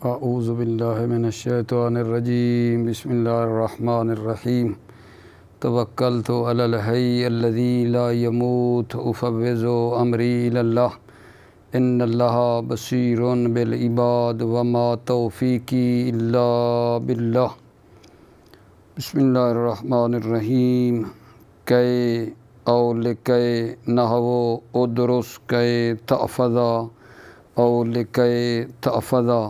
اعوذ باللہ من الشیطان الرجیم بسم اللہ الرحمن الرحیم توکلت علی الحی الذی لا یموت افوض امری الی اللہ ان اللہ بصیر بالعباد وما توفیقی الا باللہ۔ بسم اللہ الرحمن الرحیم۔ کئے او لکئے نحو ادرس کئے تحفظا او لکئے تحفظا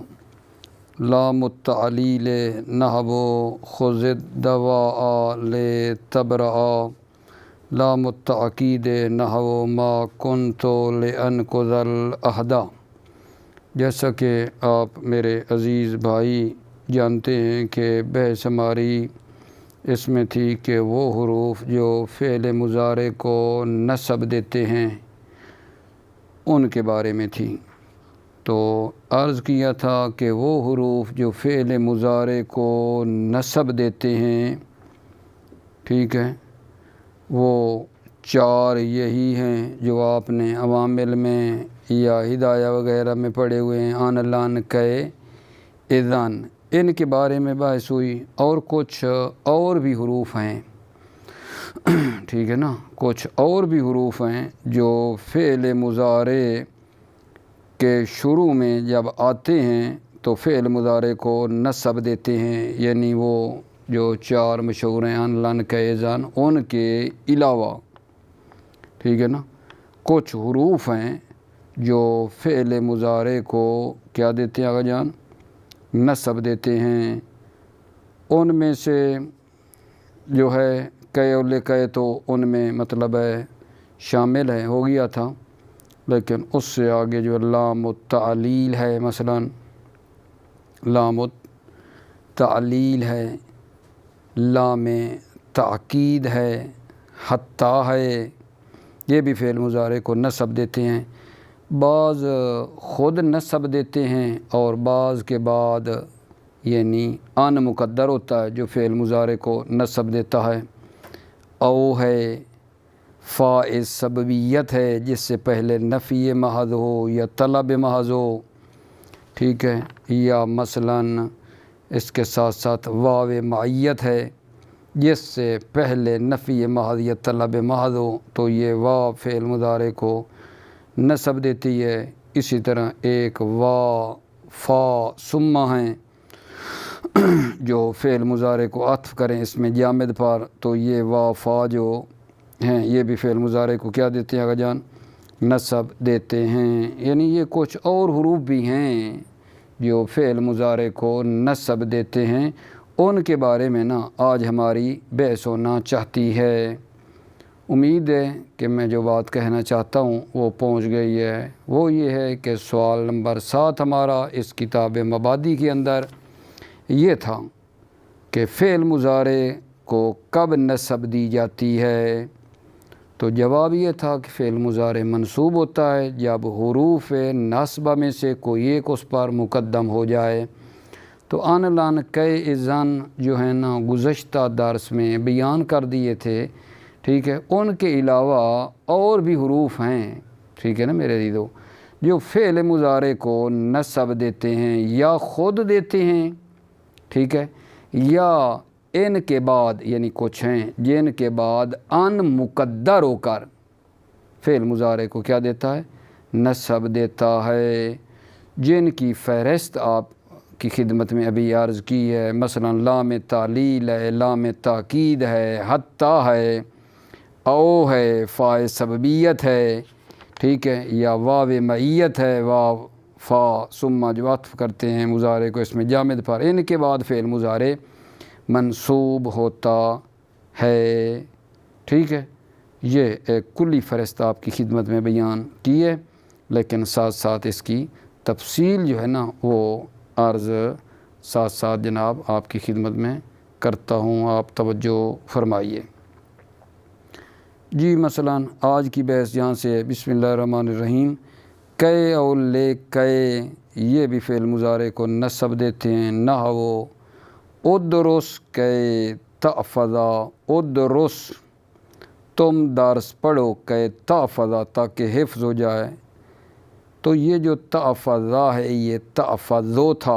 لام التعلیل نحو خذ الدواء لتبرأ لام التأکید نحو ما کنت لأنقض العہد۔ جیسا کہ آپ میرے عزیز بھائی جانتے ہیں کہ بحث ہماری اس میں تھی کہ وہ حروف جو فعل مضارع کو نصب دیتے ہیں ان کے بارے میں تھی۔ تو عرض کیا تھا کہ وہ حروف جو فعل مضارع کو نصب دیتے ہیں، ٹھیک ہے، وہ چار یہی ہیں جو آپ نے عوامل میں یا ہدایہ وغیرہ میں پڑھے ہوئے ہیں، آن لان کئے اذن، ان کے بارے میں بحث ہوئی۔ اور کچھ اور بھی حروف ہیں، ٹھیک ہے نا، کچھ اور بھی حروف ہیں جو فعل مضارع کے شروع میں جب آتے ہیں تو فعل مضارع کو نصب دیتے ہیں، یعنی وہ جو چار مشہور ہیں ان لن کیزن، ان کے علاوہ، ٹھیک ہے نا، کچھ حروف ہیں جو فعل مضارع کو کیا دیتے ہیں آقا جان، نصب دیتے ہیں۔ ان میں سے جو ہے کئے اور لکئے تو ان میں مطلب ہے شامل ہے، ہو گیا تھا، لیکن اس سے آگے جو لام التعلیل ہے، مثلا لام التعلیل ہے، لام تاکید ہے، حتی ہے، یہ بھی فعل مضارع کو نصب دیتے ہیں۔ بعض خود نصب دیتے ہیں اور بعض کے بعد یعنی ان مقدر ہوتا ہے جو فعل مضارع کو نصب دیتا ہے۔ او ہے، فاء سببیت ہے جس سے پہلے نفی محض ہو یا طلب محض ہو، ٹھیک ہے، یا مثلا اس کے ساتھ ساتھ واو معیت ہے جس سے پہلے نفی محض یا طلب محض ہو، تو یہ واو فعل مضارع کو نصب دیتی ہے۔ اسی طرح ایک وا فا ثم ہیں جو فعل مضارع کو عطف کریں اس میں جامد پر، تو یہ وا فا جو ہیں یہ بھی فعل مضارع کو کیا دیتے ہیں آقا جان، نصب دیتے ہیں۔ یعنی یہ کچھ اور حروف بھی ہیں جو فعل مضارع کو نصب دیتے ہیں، ان کے بارے میں نا آج ہماری بحث ہونا چاہتی ہے۔ امید ہے کہ میں جو بات کہنا چاہتا ہوں وہ پہنچ گئی ہے۔ وہ یہ ہے کہ سوال نمبر 7 ہمارا اس کتاب مبادی کے اندر یہ تھا کہ فعل مضارع کو کب نصب دی جاتی ہے، تو جواب یہ تھا کہ فعل مضارع منصوب ہوتا ہے جب حروف نصبہ میں سے کوئی ایک اس پر مقدم ہو جائے۔ تو ان لن کئے اذن جو ہے نا گزشتہ درس میں بیان کر دیے تھے، ٹھیک ہے، ان کے علاوہ اور بھی حروف ہیں، ٹھیک ہے نا میرے عزیزو، جو فعل مضارع کو نصب دیتے ہیں یا خود دیتے ہیں، ٹھیک ہے، یا ان کے بعد، یعنی کچھ ہیں جن کے بعد ان مقدر ہو کر فعل مضارع کو کیا دیتا ہے، نصب دیتا ہے، جن کی فہرست آپ کی خدمت میں ابھی عرض کی ہے۔ مثلا لام تعلیل ہے، لام تاکید ہے، حتی ہے، او ہے، فاء سببیت ہے، ٹھیک ہے، یا واو معیت ہے، واو فا ثم جو عطف کرتے ہیں مضارع کو اس میں جامد پر، ان کے بعد فعل مضارع منصوب ہوتا ہے، ٹھیک ہے۔ یہ ایک کلی فہرست آپ کی خدمت میں بیان کی ہے، لیکن ساتھ ساتھ اس کی تفصیل جو ہے نا وہ عرض ساتھ ساتھ جناب آپ کی خدمت میں کرتا ہوں، آپ توجہ فرمائیے۔ جی مثلا آج کی بحث یہاں سے، بسم اللہ الرحمن الرحیم۔ کئے اور لے کئے یہ بھی فعل مضارع کو نصب دیتے ہیں، نحو ادرس کئے تحفظا، ادرس تم درس پڑھو، کئے تحفظا تاکہ حفظ ہو جائے۔ تو یہ جو تحفظا ہے یہ تحفظو تھا،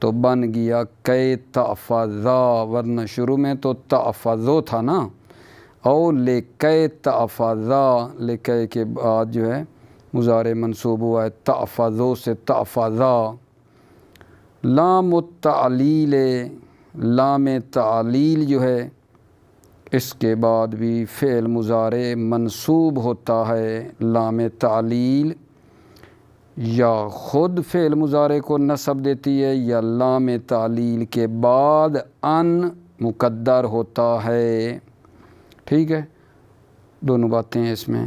تو بن گیا کئی تفضا، ورنہ شروع میں تو تفضو تھا نا، اور لے کئی تفضا، لے کئی کے بعد جو ہے مضارع منصوب ہوا ہے تفضو سے تفضا۔ لام التعلیل، لام تعلیل جو ہے اس کے بعد بھی فعل مضارع منصوب ہوتا ہے۔ لام تعلیل یا خود فعل مضارع کو نصب دیتی ہے یا لام تعلیل کے بعد ان مقدر ہوتا ہے، ٹھیک ہے، دونوں باتیں ہیں اس میں۔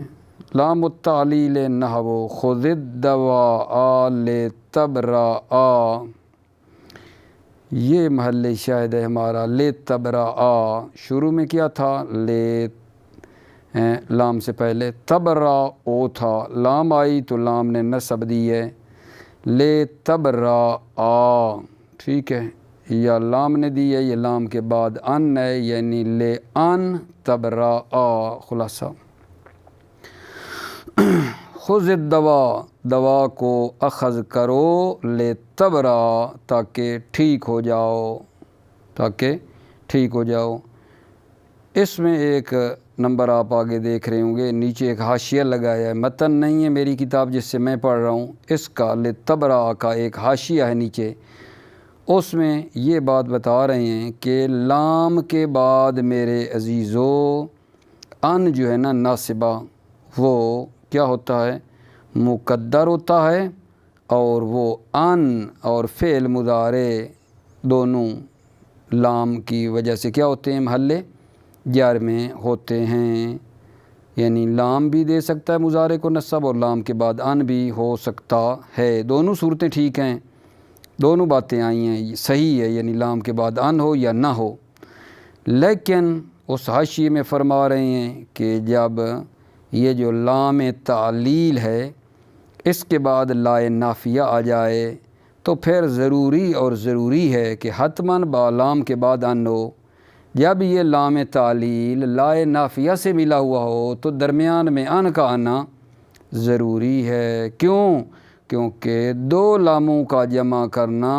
لام التعلیل نحو خذ الدواء لتبرأ، یہ محل شاہد ہے ہمارا، لتبرأ، شروع میں کیا تھا لے، لام سے پہلے تبرا او تھا، لام آئی تو لام نے نصب دی ہے لے تبرا، ٹھیک ہے، یا لام نے دی ہے، یہ لام کے بعد ان ہے، یعنی لے ان تبرا، خلاصہ خذ الدواء، دوا کو اخذ کرو، لے تبرا، تاکہ ٹھیک ہو جاؤ، تاکہ ٹھیک ہو جاؤ۔ اس میں ایک نمبر آپ آگے دیکھ رہے ہوں گے، نیچے ایک حاشیہ لگایا ہے، متن نہیں ہے میری کتاب جس سے میں پڑھ رہا ہوں، اس کا لتبرا کا ایک حاشیہ ہے نیچے، اس میں یہ بات بتا رہے ہیں کہ لام کے بعد میرے عزیزو ان جو ہے نا ناصبہ، وہ کیا ہوتا ہے، مقدر ہوتا ہے، اور وہ ان اور فعل مضارع دونوں لام کی وجہ سے کیا ہوتے ہیں، محل جر میں ہوتے ہیں، یعنی لام بھی دے سکتا ہے مضارع کو نصب اور لام کے بعد ان بھی ہو سکتا ہے، دونوں صورتیں ٹھیک ہیں، دونوں باتیں آئی ہیں، صحیح ہے، یعنی لام کے بعد ان ہو یا نہ ہو۔ لیکن اس حاشیے میں فرما رہے ہیں کہ جب یہ جو لام تعلیل ہے اس کے بعد لائے نافیہ آ جائے تو پھر ضروری ہے کہ حتماً با لام کے بعد ان ہو۔ جب یہ لام تعلیل لائے نافیہ سے ملا ہوا ہو تو درمیان میں ان کا آنا ضروری ہے، کیونکہ دو لاموں کا جمع کرنا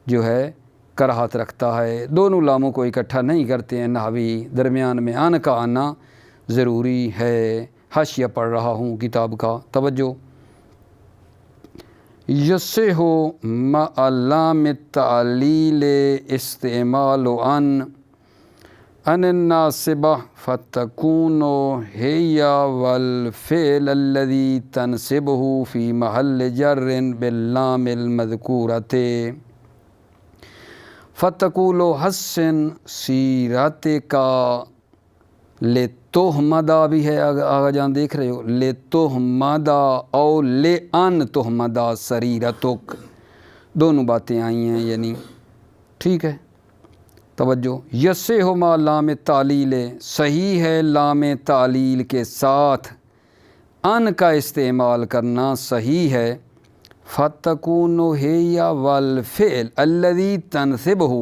جو ہے کراہت رکھتا ہے، دونوں لاموں کو اکٹھا نہیں کرتے ہیں نحوی، درمیان میں ان کا آنا ضروری ہے۔ حاشیہ پڑھ رہا ہوں کتاب کا، توجہ۔ یصح مع لام التعلیل استعمال ان الناصبہ فتکون ہی والفعل الذی تنصبہ فی محل جر باللام المذکورۃ۔ فتقول حسن سیرتک، لتحمدا بھی ہے، آگا جان دیکھ رہے ہو، لتحمدا او لان تحمدا سریرتک، دونوں باتیں آئی ہیں، یعنی ٹھیک ہے، توجہ۔ یصح مع لام تعلیل، صحیح ہے لام تعلیل کے ساتھ ان کا استعمال کرنا صحیح ہے۔ فتکون ہی والفعل الذی تنصبہ،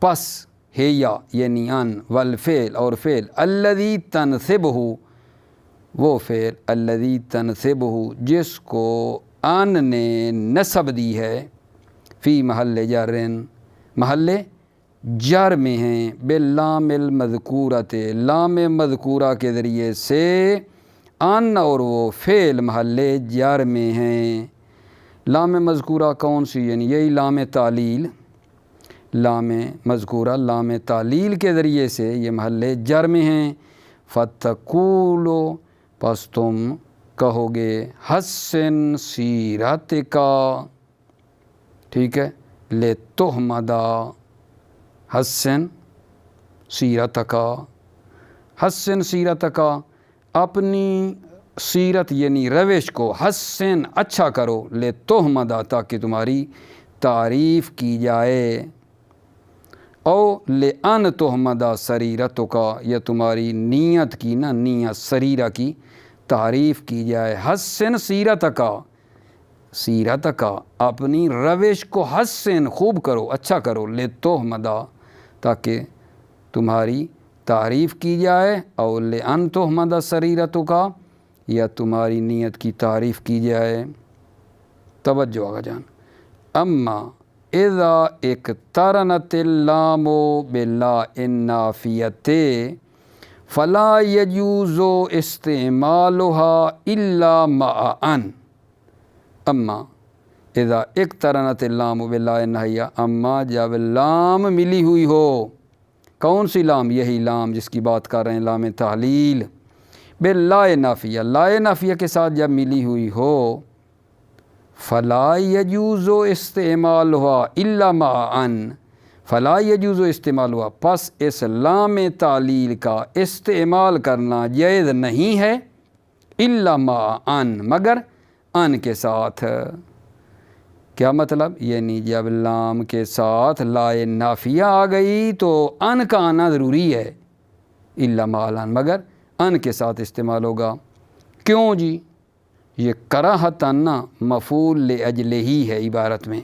پس ہیا یعنی ان، والفعل اور فعل الذی تنصبہ، وہ فعل الذی تنصبہ جس کو ان نے نصب دی ہے، فی محل جر، محل جر میں ہیں، باللام المذکورۃ، لام مذکورہ کے ذریعے سے ان اور وہ فعل محل جر میں ہیں۔ لام مذکورہ کون سی، یعنی یہی لام تعلیل، لام مذکورہ لام تعلیل کے ذریعے سے یہ محل جر میں ہیں۔ فتقولو، پس تم کہو گے، حسن سیرتک، ٹھیک ہے، لتحمدا، حسن سیرتک، حسن سیرتک، اپنی سیرت یعنی روش کو، حسن اچھا کرو، لتحمدا تاکہ تمہاری تعریف کی جائے، او لان تحمدا سریرتک، یا تمہاری نیت کی نا، نیت سریرہ کی تعریف کی جائے۔ حسن سیرتک، سیرتک اپنی روش کو، حسن خوب کرو، اچھا کرو، لتحمدا تاکہ تمہاری تعریف کی جائے، او لان تحمدا سریرتک، یا تمہاری نیت کی تعریف کی جائے۔ توجہ آگا جان، اما اذا اقترنت اللام باللا النافیۃ فلا یجوز استعمالها الا مع ان، اما اذا اقترنت اللام باللا الناہیہ، اما جب لام ملی ہوئی ہو، کون سی لام؟ یہی لام جس کی بات کر رہے ہیں، لام تعلیل، باللا نافیہ، لا نافیہ کے ساتھ جب ملی ہوئی ہو، فلا یجوز استعمالها الا مع ان، فلا یجوز استعمالها، پس اس لام تعلیل کا استعمال کرنا جائز نہیں ہے، الا مع ان، مگر ان کے ساتھ۔ کیا مطلب؟ یعنی جب لام کے ساتھ لا نافیہ آ گئی تو ان کا آنا ضروری ہے، الا مع ان، مگر ان کے ساتھ استعمال ہوگا۔ کیوں جی؟ یہ کراہتن مفعول لاجلہ ہی ہے عبارت میں۔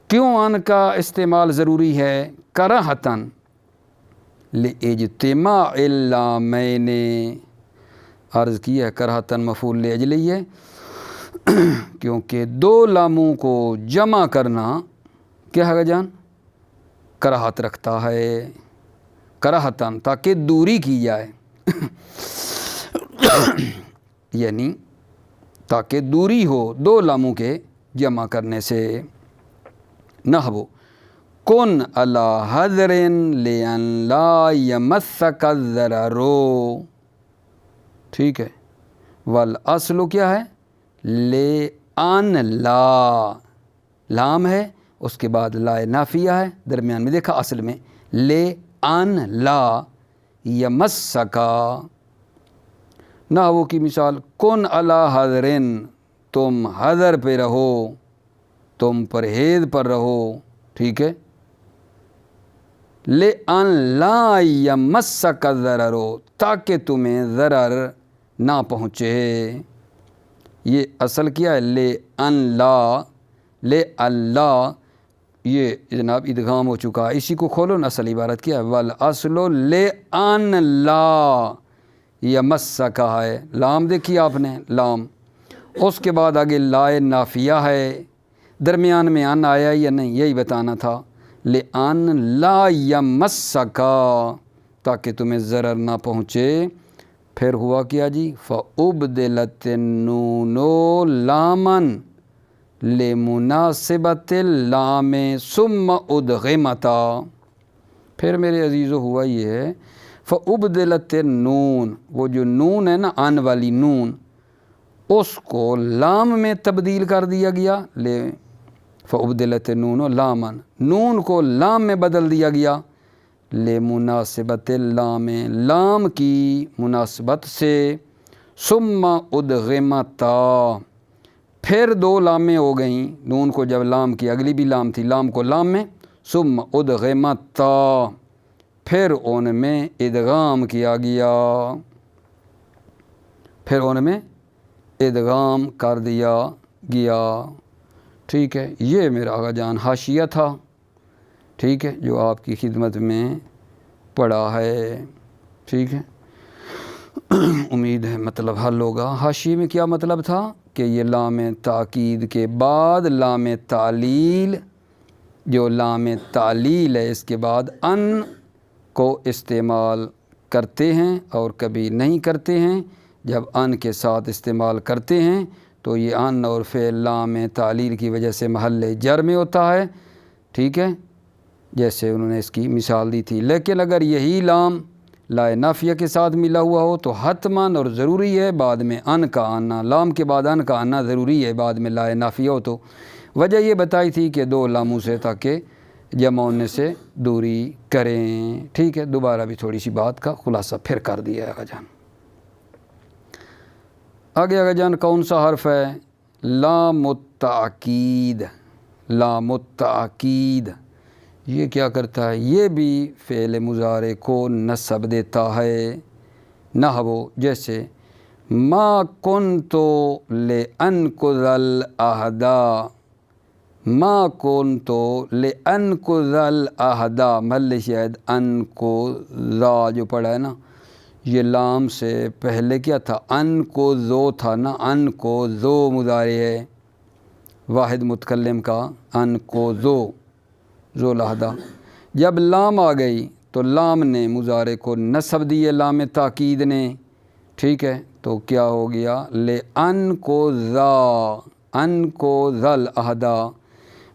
کیوں ان کا استعمال ضروری ہے؟ کراہتن لاجتماع اللامین، عرض کی ہے کراہتن مفعول لاجلہ ہی ہے کیونکہ دو لاموں کو جمع کرنا کیا ہے جان؟ کراہت رکھتا ہے، کراہتن، تاکہ دوری کی جائے یعنی تاکہ دوری ہو دو لاموں کے جمع کرنے سے۔ نحو کن علی حذر لأن لا یمسک الضرر، ٹھیک ہے، والاصل کیا ہے؟ لأن لا، لام ہے اس کے بعد لا نافیہ ہے درمیان میں، دیکھا اصل میں لأن لا یمسکا۔ نحو کی مثال کن علی حذرن، تم حذر پہ رہو، تم پرہیز پر رہو، ٹھیک ہے، لأن لا یمسک الضرر، تاکہ تمہیں ضرر نہ پہنچے۔ یہ اصل کیا ہے؟ لأن لا، لأن، یہ جناب ادغام ہو چکا ہے، اسی کو کھولو نا، اصل عبارت کیا ہے؟ والاصل لأن لا یمسک ہے، لام دیکھی آپ نے، لام، اس کے بعد آگے لا نافیہ ہے، درمیان میں ان آیا یا نہیں یہی بتانا تھا، لأن لا یمسک، تاکہ تمہیں ضرر نہ پہنچے۔ پھر ہوا کیا جی؟ فأبدلت النون لاما لمناسبت اللام ثم ادغمتا، پھر میرے عزیزو ہوا یہ ہے فأبدلت النون، وہ جو نون ہے نا ان والی نون، اس کو لام میں تبدیل کر دیا گیا، فأبدلت النون لاما، نون کو لام میں بدل دیا گیا، لمناسبت اللام، لام کی مناسبت سے، ثم ادغمتا، پھر دو لامیں ہو گئیں، نون کو جب لام کی، اگلی بھی لام تھی، لام کو لام میں، ثم ادغمتا، پھر ان میں ادغام کیا گیا، پھر ان میں ادغام کر دیا گیا، ٹھیک ہے۔ یہ میرا آقا جان حاشیہ تھا، ٹھیک ہے، جو آپ کی خدمت میں پڑھا ہے، ٹھیک ہے، امید ہے مطلب حل ہوگا۔ حاشیے میں کیا مطلب تھا کہ یہ لام تاکید کے بعد لام تعلیل، جو لام تعلیل ہے اس کے بعد ان کو استعمال کرتے ہیں اور کبھی نہیں کرتے ہیں۔ جب ان کے ساتھ استعمال کرتے ہیں تو یہ ان اور فعل لام تعلیل کی وجہ سے محل جر میں ہوتا ہے، ٹھیک ہے، جیسے انہوں نے اس کی مثال دی تھی۔ لیکن اگر یہی لام لا نافیہ کے ساتھ ملا ہوا ہو تو حتماً اور ضروری ہے بعد میں ان کا آنا، لام کے بعد ان کا آنا ضروری ہے بعد میں لا نافیہ ہو تو۔ وجہ یہ بتائی تھی کہ دو لاموں سے تاکہ جمع ہونے سے دوری کریں، ٹھیک ہے۔ دوبارہ بھی تھوڑی سی بات کا خلاصہ پھر کر دیا ہے آقا جان۔ آگے آقا جان کون سا حرف ہے؟ لام التأکید، لام التأکید، یہ کیا کرتا ہے؟ یہ بھی فعل مضارع کو نصب دیتا ہے۔ نحو جیسے ما کنت لأنقض العہد، ما کنت لأنقض العہد، محل شاہد انقض جو پڑھا ہے نا، یہ لام سے پہلے کیا تھا؟ انقض تھا نا، انقض مضارع ہے، واحد متکلم کا ان کو ذو لحدہ۔ جب لام آ گئی تو لام نے مضارع کو نصب دیے، لام تاکید نے، ٹھیک ہے، تو کیا ہو گیا لے ان کو ذل عہدہ،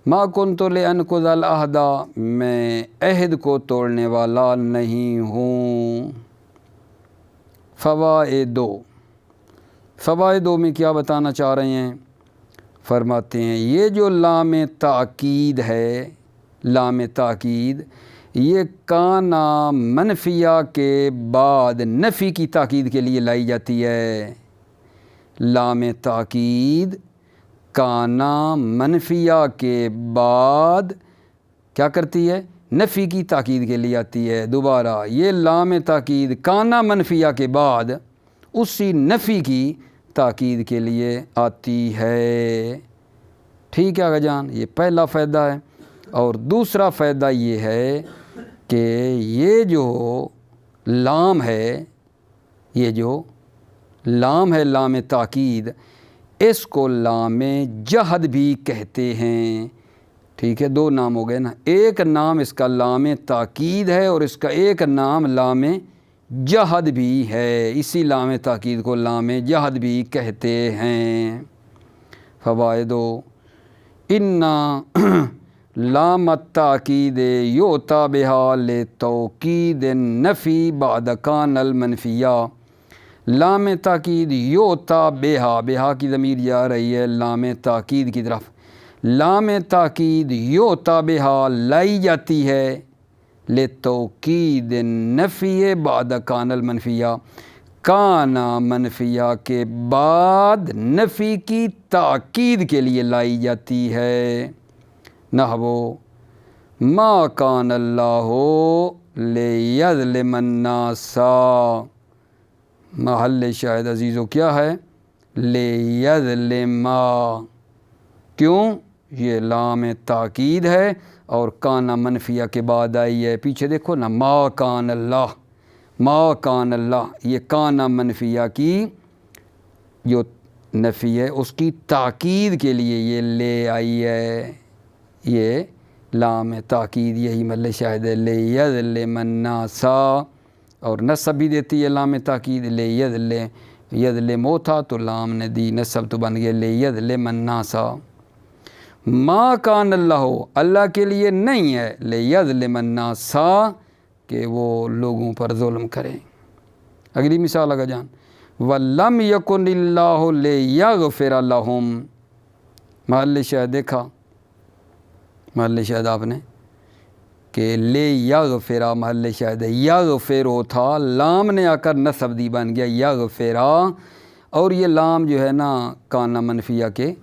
ما کنت لے ان کو ذل عہدہ، میں عہد کو توڑنے والا نہیں ہوں۔ فوائدوں میں کیا بتانا چاہ رہے ہیں؟ فرماتے ہیں یہ جو لام تاکید ہے، لام تاکید یہ کانا منفیہ کے بعد نفی کی تاکید کے لیے لائی جاتی ہے۔ لام تاکید کانا منفیہ کے بعد کیا کرتی ہے؟ نفی کی تاکید کے لیے آتی ہے۔ دوبارہ یہ لام تاکید کانا منفیہ کے بعد اسی نفی کی تاکید کے لیے آتی ہے۔ ٹھیک ہے آقا جان، یہ پہلا فائدہ ہے۔ اور دوسرا فائدہ یہ ہے کہ یہ جو لام ہے، یہ جو لام ہے لام تاکید، اس کو لام جہد بھی کہتے ہیں۔ ٹھیک ہے، دو نام ہو گئے نا، ایک نام اس کا لام تاکید ہے اور اس کا ایک نام لام جہد بھی ہے، اسی لام تاکید کو لام جہد بھی کہتے ہیں۔ فوائدو انا لام التاکید یؤتی بہا لتوکید النفی بعد کان المنفیہ۔ لام تاکید یؤتی بہا کی ضمیر جا رہی ہے لام تاکید کی طرف۔ لام تاکید یؤتی بہا لائی جاتی ہے لتوکید النفی بعد کان المنفیہ، کانا منفیہ کے بعد نفی کی تاکید کے لیے لائی جاتی ہے۔ نحو ما کان اللہ لیظلم الناس، محل شاہد عزیزو کیا ہے؟ لیظلم، کیوں؟ یہ لام تاکید ہے اور کانا منفیہ کے بعد آئی ہے۔ پیچھے دیکھو نا، ما کان اللہ، ما کان اللہ، یہ کانا منفیہ کی جو نفی ہے اس کی تاکید کے لیے یہ لے آئی ہے۔ یہ لام تاکید یہی محل شاہد ہے، لیظلم الناس، اور نصب بھی دیتی ہے لام تاکید، یظلم تھا تو لام نے دی نصب تو بن گیا لیظلم الناس۔ ما کان اللہ، اللہ کے لیے نہیں ہے لیظلم الناس کہ وہ لوگوں پر ظلم کریں۔ اگلی مثال آگا جان، وَلَمْ يَكُنِ اللَّهُ لِيَغْفِرَ لَهُمْ، محل شاہد دیکھا، محل شاہد آپ نے کہ لے یغفرا محل شاہد ہے، یغفر تھا، لام نے آ کر نصب دی بن گیا یغفرا، اور یہ لام جو ہے نا کانا منفیہ کے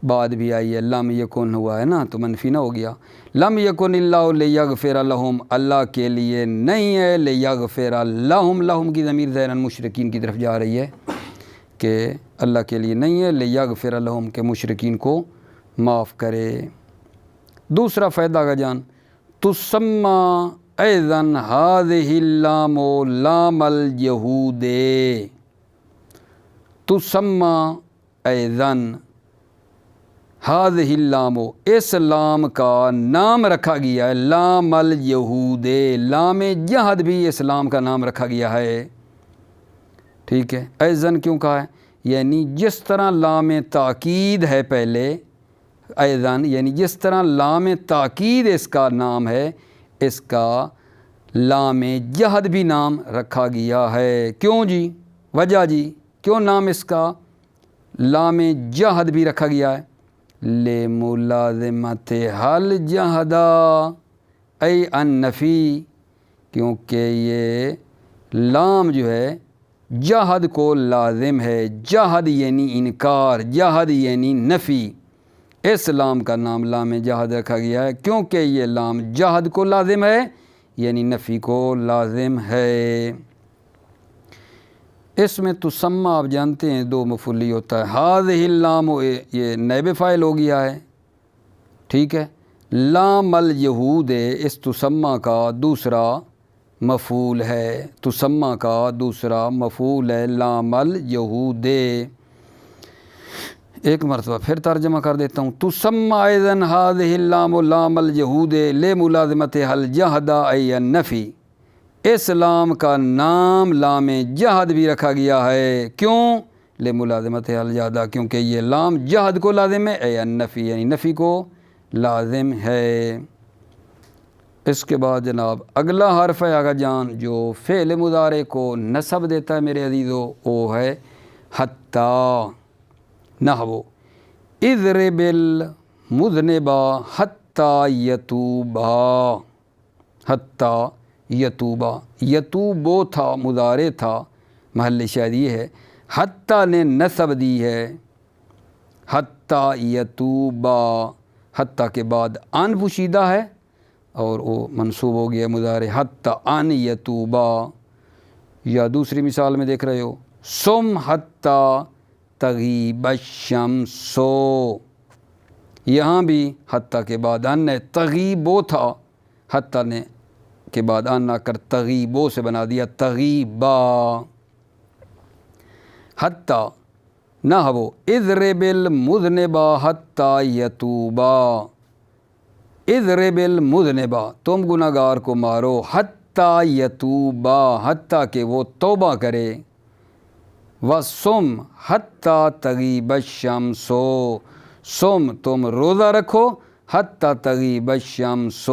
بعد بھی آئی ہے، لم یکن ہوا ہے نا تو منفی نہ ہو گیا۔ لم یکن اللہ لیغفر لہم، اللہ کے لیے نہیں ہے لیغفر لہم، لہم کی ضمیر ظاہراً مشرکین کی طرف جا رہی ہے کہ اللہ کے لیے نہیں ہے لیغفر لہم کہ مشرکین کو معاف کرے۔ دوسرا فائدہ کا جان، تسمى ایضاً هذه اللام لام الجہود، تسمى ایضاً هذه اللام، اس لام کا نام رکھا گیا ہے لام الجہود، لام جہد بھی اس لام کا نام رکھا گیا ہے۔ ٹھیک ہے، ایضاً کیوں کہا ہے؟ یعنی جس طرح لام تاکید ہے پہلے، ایضاً یعنی جس طرح لام تاکید اس کا نام ہے، اس کا لام جہد بھی نام رکھا گیا ہے۔ کیوں جی؟ وجہ جی، کیوں نام اس کا لام جہد بھی رکھا گیا ہے؟ لملازمت حل جہدا ای النفی، کیونکہ یہ لام جو ہے جہد کو لازم ہے، جہد یعنی انکار، جہد یعنی نفی، اس لام کا نام لام جہد رکھا گیا ہے کیونکہ یہ لام جہد کو لازم ہے یعنی نفی کو لازم ہے۔ اس میں تسمى آپ جانتے ہیں دو مفعولی ہوتا ہے، هذه اللام یہ نائب فاعل ہو گیا ہے، ٹھیک ہے، لام الجہود اس تسمى کا دوسرا مفعول ہے، تسمى کا دوسرا مفعول ہے لام الجہود۔ ایک مرتبہ پھر ترجمہ کر دیتا ہوں. تسمى أيضا هذه اللام لام الجہود لملازمتها الجہد أي النفی. اس لام کا نام لام جہد بھی رکھا گیا ہے. کیوں؟ لملازمتها الجہد، کیونکہ یہ لام جہد کو لازم ہے. أي النفی یعنی نفی کو لازم ہے. اس کے بعد جناب اگلا حرف ہے آقا جان جو فعل مضارع کو نصب دیتا ہے میرے عزیزو، وہ ہے حتی. نحو اضرب المذنب حتی یتوبا. حتی یتوبا، یتوبو تھا مضارع تھا، محل شاید یہ ہے. حتی نے نصب دی ہے. حتی یتوبا، حتی کے بعد ان پوشیدہ ہے اور وہ منصوب ہو گیا مضارع. حتی ان یتوبا. یا دوسری مثال میں دیکھ رہے ہو سم حتی تغیب الشمس. یہاں بھی حتی کے بعد ان ہے. تغیبو تھا، حتی نے کے بعد ان آ کر تغیبو سے بنا دیا تغیبا. حتی نحو اضرب المذنب حتی یتوبا. اضرب المذنب، تم گناہگار کو مارو. حتی یتوبا، حتی کہ وہ توبہ کرے. وَصُمْ حتی تغیب الشمس. سم تم روزہ رکھو. حتی تغیب الشمس،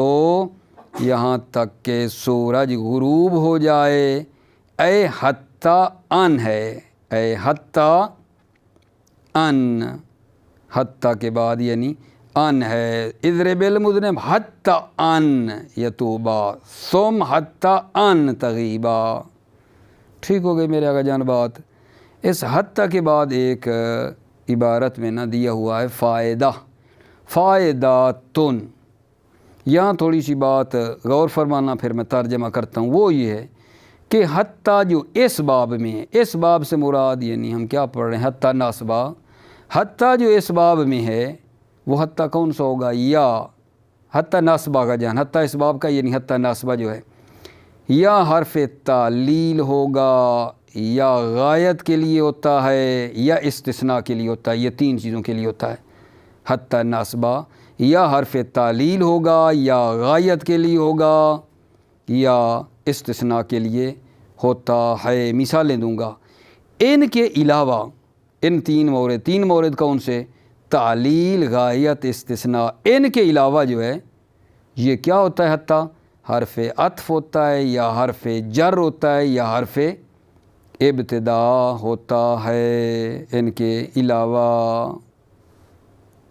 یہاں تک کہ سورج غروب ہو جائے. اے حتی ان ہے. اے حتی ان، حتی کے بعد یعنی ان ہے. اضرب المذنب حتی ان یتوبا ثم حتی ان تغیبا. ٹھیک ہو گئی میرے آقا جان بات. اس حتی کے بعد ایک عبارت میں نہ دیا ہوا ہے فائدہ. فائداتن. یہاں تھوڑی سی بات غور فرمانا، پھر میں ترجمہ کرتا ہوں. وہ یہ ہے کہ حتی جو اس باب میں ہے، اس باب سے مراد یعنی ہم کیا پڑھ رہے ہیں حتی ناصبہ. حتی جو اس باب میں ہے وہ حتی کون سا ہوگا؟ یا حتی ناصبہ کا جان. حتی اس باب کا یعنی حتی ناصبہ جو ہے یا حرف تعلیل ہوگا، یا غایت کے لیے ہوتا ہے، یا استثناء کے لیے ہوتا ہے. یہ تین چیزوں کے لیے ہوتا ہے. حتی ناصبہ یا حرف تعلیل ہوگا، یا غایت کے لیے ہوگا، یا استثناء کے لیے ہوتا ہے. مثالیں دوں گا. ان کے علاوہ ان تین مورد کون سے؟ تعلیل، غایت، استثناء. ان کے علاوہ جو ہے یہ کیا ہوتا ہے؟ حتی حرف عطف ہوتا ہے، یا حرف جر ہوتا ہے، یا حرف ابتدا ہوتا ہے ان کے علاوہ.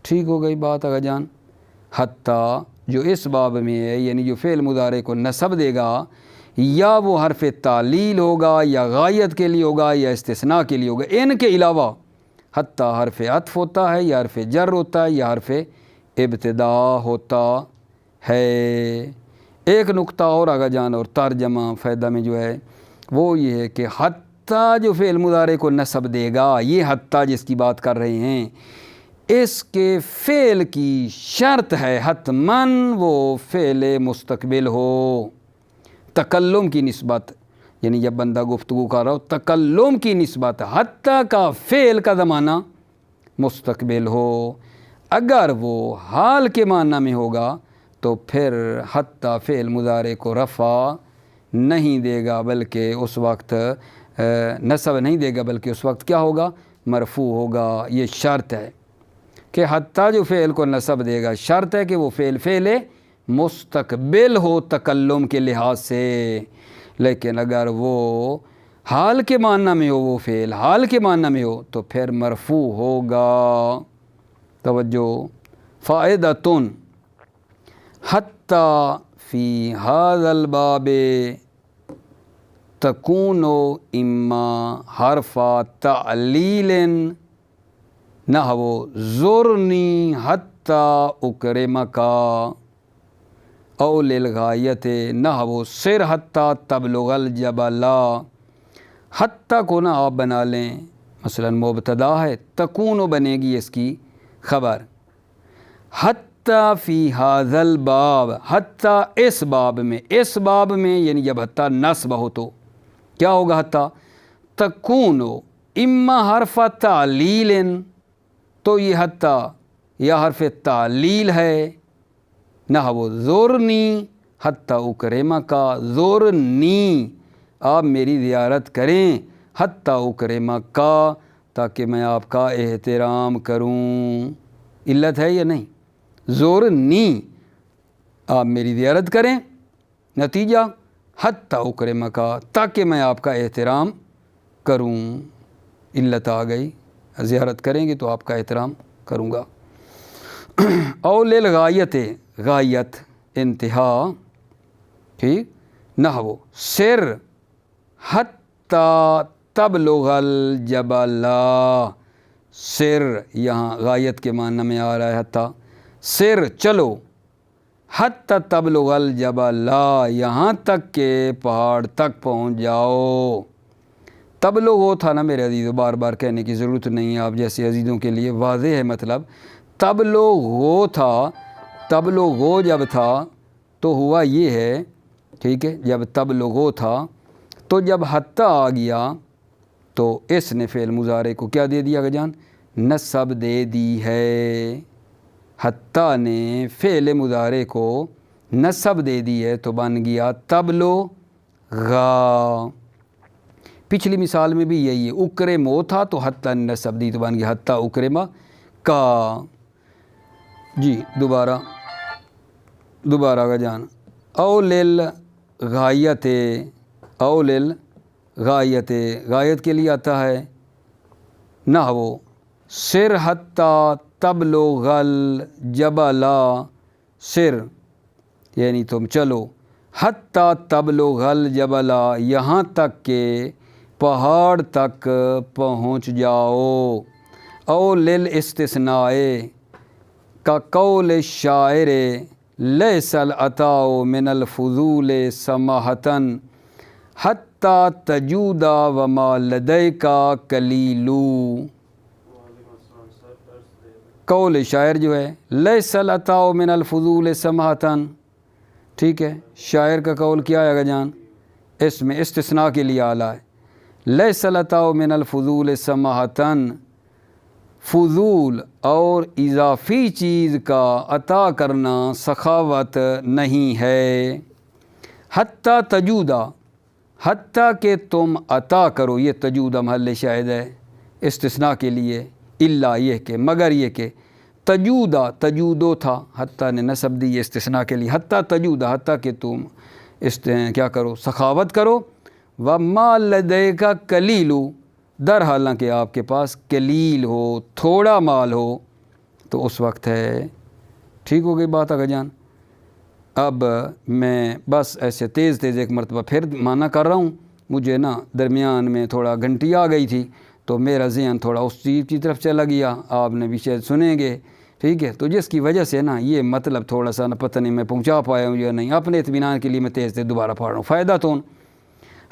ٹھیک ہو گئی بات آقا جان. حتی جو اس باب میں ہے یعنی جو فعل مضارع کو نصب دے گا، یا وہ حرف تعلیل ہوگا، یا غایت کے لیے ہوگا، یا استثناء کے لیے ہوگا. ان کے علاوہ حتی حرف عطف ہوتا ہے، یا حرف جر ہوتا ہے، یا حرف ابتدا ہوتا ہے. ایک نقطہ اور آقا جان اور ترجمہ فائدہ میں جو ہے وہ یہ ہے کہ حتی جو فعل مضارع کو نصب دے گا، یہ حتی جس کی بات کر رہے ہیں، اس کے فعل کی شرط ہے حتماً وہ فعل مستقبل ہو. تکلم کی نسبت، یعنی جب بندہ گفتگو کر رہا ہو تکلم کی نسبت حتی کا فعل کا زمانہ مستقبل ہو. اگر وہ حال کے معنی میں ہوگا تو پھر حتی فعل مضارع کو رفع نہیں دے گا، بلکہ اس وقت نصب نہیں دے گا، بلکہ اس وقت کیا ہوگا؟ مرفوع ہوگا. یہ شرط ہے کہ حتی جو فعل کو نصب دے گا، شرط ہے کہ وہ فعل مستقبل ہو تکلم کے لحاظ سے. لیکن اگر وہ حال کے معنی میں ہو، وہ فعل حال کے معنی میں ہو تو پھر مرفوع ہوگا. توجہ. فائدتن حتی فی ھذا الباب تکون اما حرف تعلیل نحو زرنی حتی اکرمک، او للغایت نحو سر حتی تبلغ الجبل. حتی کو نہ آپ بنا لیں، مثلا مبتدا ہے، تکون بنے گی اس کی خبر. حتی فی ھذا الباب، حتی اس باب میں. اس باب میں یعنی جب حتی نصب ہو تو کیا ہوگا؟ حتی تکون اما حرف تعلیل تو یہ حتیٰ یا حرف تعلیل ہے، نحو زورنی حتیٰ اکرمک، زورنی آپ میری زیارت کریں، حتیٰ اکرمک تاکہ میں آپ کا احترام کروں۔ علت ہے یا نہیں؟ زورنی آپ میری زیارت کریں، نتیجہ حتیٰ اکرمک تاکہ میں آپ کا احترام کروں، علت آ گئی، زیارت کریں گے تو آپ کا احترام کروں گا۔ اول الغایت، غایت انتہا، ٹھیک، نحو سر حتیٰ تبلغ الجبل، سر یہاں غایت کے معنی میں آ رہا ہے حتیٰ، سر چلو، حتیٰ تبلغ الجبل یہاں تک کہ پہاڑ تک پہنچ جاؤ۔ تبلغ ہو تھا نا میرے عزیزوں، بار بار کہنے کی ضرورت نہیں ہے، آپ جیسے عزیزوں کے لیے واضح ہے مطلب۔ تبلغ ہو تھا، تبلغ ہو جب تھا تو ہوا یہ ہے، ٹھیک ہے، جب تبلغ ہو تھا تو جب حتیٰ آ گیا تو اس نے فعل مضارع کو کیا دے دیا جان؟ نصب دے دی ہے۔ حتیٰ نے فعل مضارع کو نصب دے دی ہے تو بن گیا تبلغا۔ پچھلی مثال میں بھی یہی ہے، اکرمو تھا تو حتیٰ نے نصب دی تو بن گیا حتیٰ اکرما کا۔ جی دوبارہ کا جان، اول الغایت، اول الغایت، غایت کے لیے آتا ہے نحو سر حتیٰ تبلغ الجبل، سر یعنی تم چلو، حتیٰ تبلغ الجبل یہاں تک کہ پہاڑ تک پہنچ جاؤ۔ اول الاستثناء کا قول الشاعر لیس العطاء من الفضول سماحة حتیٰ تجود وما لدیک قلیل۔ قول شاعر جو ہے لیس العطاء من الفضول سماحة، ٹھیک ہے، شاعر کا قول کیا آئے گا جان؟ اس میں استثناء کے لیے آلہ ہے، لیس العطاء من الفضول سماحة، فضول اور اضافی چیز کا عطا کرنا سخاوت نہیں ہے۔ حتیٰ تجودا، حتیٰ کہ تم عطا کرو، یہ تجودہ محل شاہد ہے استثناء کے لیے، الا یہ کہ، مگر یہ کہ، تجودا تجودو تھا، حتیٰ نے نصب دی استثناء کے لیے، حتیٰ تجودا حتیٰ کہ تم کیا کرو؟ سخاوت کرو۔ وما لدیک قلیل، در حالانکہ آپ کے پاس قلیل ہو، تھوڑا مال ہو، تو اس وقت ہے۔ ٹھیک ہو گئی بات آگا جان؟ اب میں بس ایسے تیز ایک مرتبہ پھر معنی کر رہا ہوں، مجھے نا درمیان میں تھوڑا گھنٹی آ گئی تھی تو میرا ذہن تھوڑا اس چیز کی طرف چلا گیا، آپ نے بھی شاید سنیں گے، ٹھیک ہے، تو جس کی وجہ سے نا یہ مطلب تھوڑا سا نا پتہ نہیں میں پہنچا پایا ہوں یا نہیں، اپنے اطمینان کے لیے میں تیز دوبارہ پڑھ رہا ہوں۔ فائدہ تو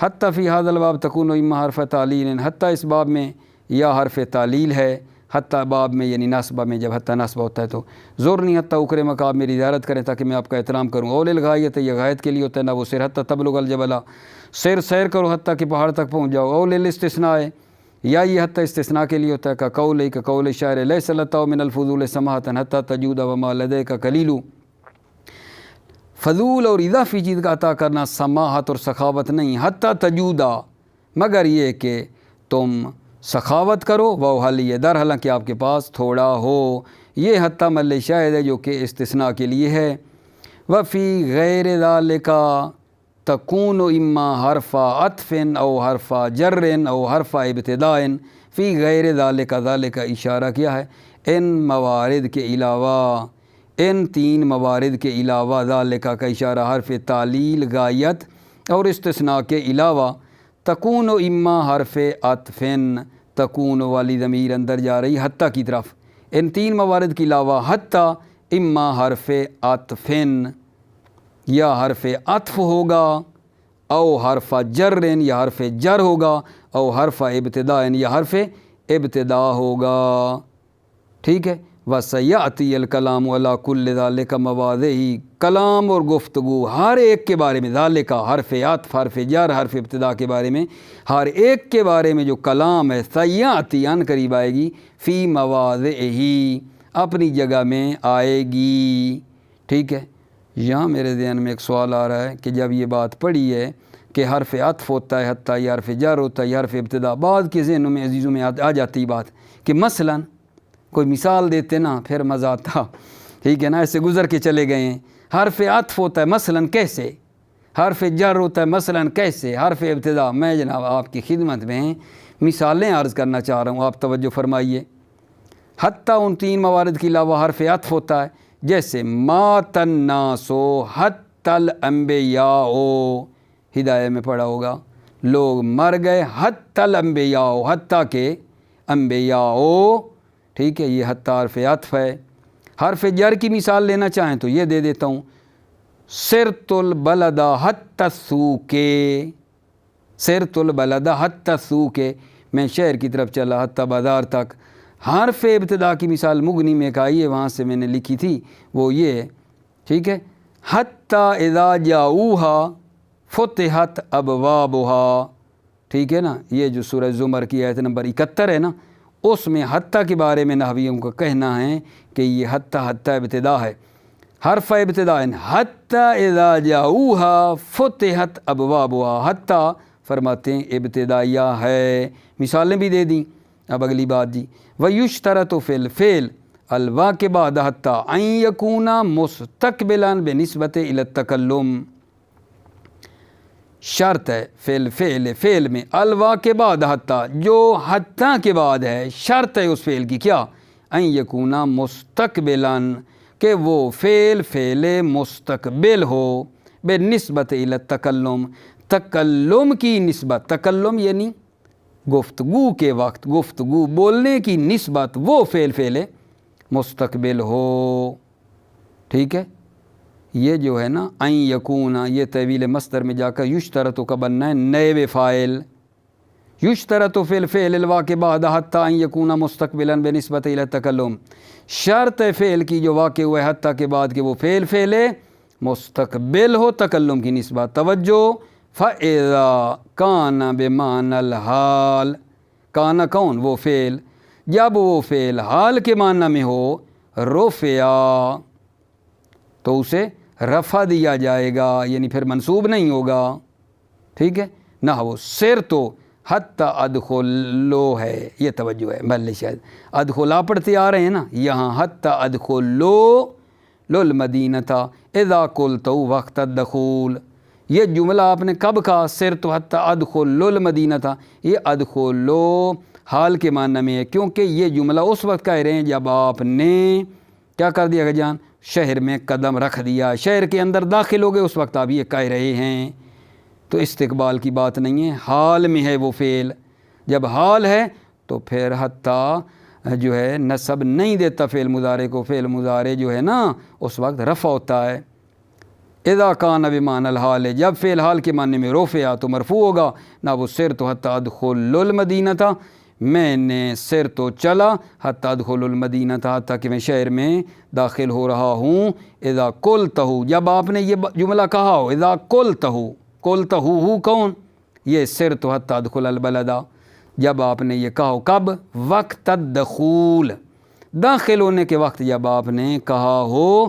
حتیٰ فی ھذا الباب تکون اما حرف تعلیل، حتیٰ اس باب میں یا حرف تعلیل ہے، حتیٰ باب میں یعنی نصبہ میں، جب حتیٰ نصبہ ہوتا ہے تو زورنی حتیٰ اکرمک، آپ میری زیارت کریں تاکہ میں آپ کا احترام کروں۔ اول الغایت، یہ غایت کے لیے ہوتا ہے نا، وہ سر حتیٰ تبلغ الجبل، سیر کرو حتیٰ کہ پہاڑ تک پہنچ جاؤ۔ اول الاستثناء ہے، یا یہ حتیٰ استثناء کے لیے ہوتا ہے، کا قول شاعر لیس العطاء من الفضول سماحة حتیٰ تجود وما لدیک قلیل، فضول اور اضافی چیز کا عطا کرنا سماحت اور سخاوت نہیں، حتیٰ تجودا مگر یہ کہ تم سخاوت کرو، وہ حل یہ در حالانکہ آپ کے پاس تھوڑا ہو، یہ حتیٰ مل شاہد ہے جو کہ استثناء کے لیے ہے۔ وفی غیر ذالک تکون اما حرف عطف او حرف جر او حرف ابتداء، فی غیر ذالک، ذالک اشارہ کیا ہے ان موارد کے علاوہ، ان تین موارد کے علاوہ، ذالکہ کا اشارہ حرف تعلیل، غایت اور استثناء کے علاوہ، تکون و اما حرف عطفن، تکون والی ضمیر اندر جا رہی حتیٰ کی طرف، ان تین موارد کے علاوہ حتیٰ اما حرف عطفن، یا حرف عطف ہوگا، او حرف جرن، یا حرف جر ہوگا، او حرف ابتداء، یا حرف ابتدا ہوگا، ٹھیک ہے۔ وَسَيَأْتِيَ الْكَلَامُ عَلَىٰ كُلِّ ذَلِكَ مَوَاضِعِهِ، کلام اور گفتگو ہر ایک کے بارے میں، ذالکہ حرف عطف حرف جر حرف ابتدا کے بارے میں، ہر ایک کے بارے میں جو کلام ہے سیاتی ان قریب آئے گی، فی مواضعہ اپنی جگہ میں آئے گی. ٹھیک ہے. یہاں میرے ذہن میں ایک سوال آ رہا ہے کہ جب یہ بات پڑھی ہے کہ حرف عطف ہوتا ہے حتیٰ یا حرف جر ہوتا ہے یا حرف ابتدا، بعض کے ذہنوں میں عزیزوں میں آ جاتی بات کہ مثلاً کوئی مثال دیتے نا پھر مزہ آتا. ٹھیک ہے نا، ایسے گزر کے چلے گئے ہیں. حرف عطف ہوتا ہے مثلاً کیسے، حرف جر ہوتا ہے مثلاً کیسے، حرف ابتدا. میں جناب آپ کی خدمت میں مثالیں عرض کرنا چاہ رہا ہوں، آپ توجہ فرمائیے. حتیٰ ان تین موارد کے علاوہ حرف عطف ہوتا ہے، جیسے مات الناس حتیٰ الانبیاء، ہدایہ میں پڑھا ہوگا لوگ مر گئے، حتیٰ الانبیاء حتیٰ کہ انبیاء. ٹھیک ہے، یہ حتیٰ حرف عطف ہے. حرف جر کی مثال لینا چاہیں تو یہ دے دیتا ہوں، سرت البلد حتیٰ السوق، سرت البلد حتیٰ السوق، میں شہر کی طرف چلا حتیٰ بازار تک. حرف ابتدا کی مثال مغنی میں آئی ہے، وہاں سے میں نے لکھی تھی، وہ یہ ہے. ٹھیک ہے، حتیٰ اذا جاؤہا فتحت ابوابہا. ٹھیک ہے نا، یہ جو سورہ زمر کی آیت نمبر 71 ہے نا، اس میں حتیٰ کے بارے میں نحویوں کا کہنا ہے کہ یہ حتیٰ ابتدا ہے. حرف ابتدا حتیٰ اذا جاؤہا فتحت ابوابہا، حتیٰ فرماتے ہیں ابتدائیہ ہے. مثالیں بھی دے دیں. اب اگلی بات جی، وَيُشْتَرَطُ فِي الْفِعْلِ الوا کے بعد حتیٰ ان یکون مستقبلا بنسبت الی التکلم. شرط ہے فی الفعل، فعل میں الوا کے بعد حتیٰ، جو حتیٰ کے بعد ہے، شرط ہے اس فعل کی کیا، ان یکون مستقبلا، کہ وہ فعل مستقبل ہو، بنسبت الی التکلم، تکلم کی نسبت. تکلم یعنی گفتگو کے وقت، گفتگو بولنے کی نسبت وہ فعل مستقبل ہو. ٹھیک ہے، یہ جو ہے نا ان یکون، یہ طویل مصدر میں جا کر یشترط کا بننا ہے نائب فاعل. یشترط فی الفعل الوا کے بعد حتیٰ ان یکون مستقبلا بنسبت الی التکلم، شرط ہے فعل کی جو واقع ہوا ہے حتیٰ کے بعد کہ وہ فعل مستقبل ہو تکلم کی نسبت. توجہ، فَإِذَا كَانَ بِمَعْنَى الْحَالِ، کانا کون، وہ فعل، جب وہ فعل حال کے معنی میں ہو، رفع، تو اسے رفع دیا جائے گا، یعنی پھر منصوب نہیں ہوگا. ٹھیک ہے، نہ وہ سر تو حتیٰ ادخلو ہے، یہ توجہ ہے. بھلے شاید ادخلا پڑھتے آ رہے ہیں نا، یہاں حتیٰ ادخلو للمدینۃ اذا قلتو وقت الدخول. یہ جملہ آپ نے کب کہا، سرت حتیٰ ادخلو المدینۃ، یہ ادخلو حال کے معنی میں ہے، کیونکہ یہ جملہ اس وقت کہہ رہے ہیں جب آپ نے کیا کر دیا جان، شہر میں قدم رکھ دیا، شہر کے اندر داخل ہو گئے، اس وقت آپ یہ کہہ رہے ہیں. تو استقبال کی بات نہیں ہے، حال میں ہے وہ فعل. جب حال ہے تو پھر حتیٰ جو ہے نصب نہیں دیتا فعل مضارع کو، فعل مضارع جو ہے نا اس وقت رفع ہوتا ہے. اذا کان بمعنی الحال، جب فعل حال کے معنی میں رفع تو مرفوع ہوگا. نہ وہ سرت حتیٰ ادخل المدینۃ، میں نے سر تو چلا حتیٰ ادخل المدینۃ، حتیٰ کہ میں شہر میں داخل ہو رہا ہوں. اذا قلتہ، جب آپ نے یہ جملہ کہا ہو، اذا قلتہ، قلتہ ہو کون، یہ سرت حتیٰ ادخل البلد، جب آپ نے یہ کہا ہو، کب، وقت الدخول، داخل ہونے کے وقت جب آپ نے کہا ہو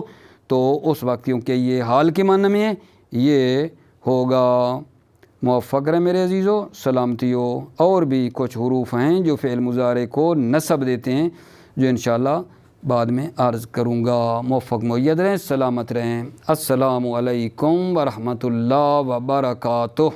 تو اس وقت، کیونکہ یہ حال کے معنی میں ہے، یہ ہوگا. موفق رہے میرے عزیزو، سلامتی ہو. اور بھی کچھ حروف ہیں جو فعل مضارع کو نصب دیتے ہیں، جو انشاءاللہ بعد میں عرض کروں گا. موفق مؤید رہیں، سلامت رہیں. السلام علیکم ورحمۃ اللہ وبرکاتہ.